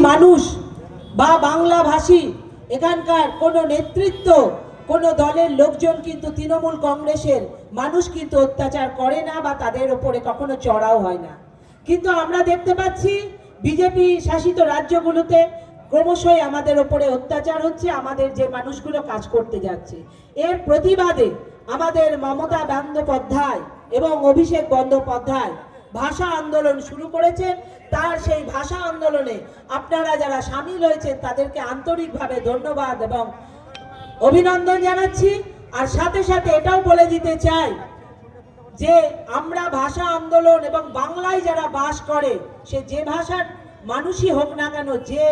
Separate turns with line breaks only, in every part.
মানুষ বা বাংলাভাষী এখানকার কোনো নেতৃত্ব, কোনো দলের লোকজন কিন্তু তৃণমূল কংগ্রেসের মানুষ কিন্তু অত্যাচার করে না বা তাদের ওপরে কখনো চড়াও হয় না। কিন্তু আমরা দেখতে পাচ্ছি বিজেপি শাসিত রাজ্যগুলোতে ক্রমশই আমাদের ওপরে অত্যাচার হচ্ছে, আমাদের যে মানুষগুলো কাজ করতে যাচ্ছে। এর প্রতিবাদে আমাদের মমতা বন্দ্যোপাধ্যায় এবং অভিষেক বন্দ্যোপাধ্যায় ভাষা আন্দোলন শুরু করেছেন। তার সেই ভাষা আন্দোলনে আপনারা যারা সামিল হয়েছেন তাদেরকে আন্তরিকভাবে ধন্যবাদ এবং অভিনন্দন জানাচ্ছি। আর সাথে সাথে এটাও বলে দিতে চাই যে আমরা ভাষা আন্দোলন এবং বাংলায় যারা বাস করে, সে যে ভাষার মানুষই হোক না কেন, যে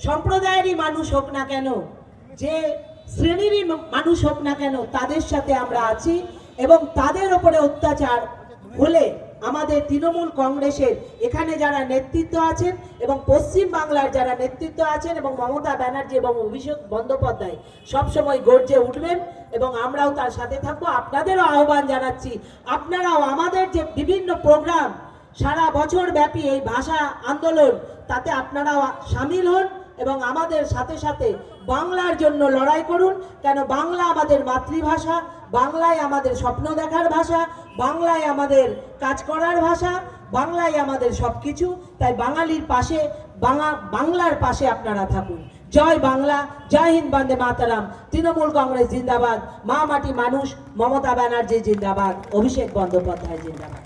সম্প্রদায়েরই মানুষ হোক না কেন, যে শ্রেণীরই মানুষ হোক না কেন, তাদের সাথে আমরা আছি। এবং তাদের উপরে অত্যাচার হলে আমাদের তৃণমূল কংগ্রেসের এখানে যারা নেতৃত্ব আছেন এবং পশ্চিম বাংলার যারা নেতৃত্ব আছেন এবং মমতা ব্যানার্জি এবং অভিষেক বন্দ্যোপাধ্যায় সবসময় গর্জে উঠবেন এবং আমরাও তার সাথে থাকবো। আপনাদেরও আহ্বান জানাচ্ছি, আপনারাও আমাদের যে বিভিন্ন প্রোগ্রাম সারা বছর ব্যাপী এই ভাষা আন্দোলন, তাতে আপনারাও সামিল হন এবং আমাদের সাথে সাথে বাংলার জন্য লড়াই করুন। কেন বাংলা আমাদের মাতৃভাষা, বাংলায় আমাদের স্বপ্ন দেখার ভাষা, বাংলায় আমাদের কাজ করার ভাষা, বাংলায় আমাদের সবকিছু। তাই বাঙালির পাশে, বাংলার পাশে আপনারা থাকুন। জয় বাংলা, জয় হিন্দ, বন্দে মাতরম। তৃণমূল কংগ্রেস জিন্দাবাদ, মা মাটি মানুষ, মমতা ব্যানার্জি জিন্দাবাদ, অভিষেক বন্দ্যোপাধ্যায় জিন্দাবাদ।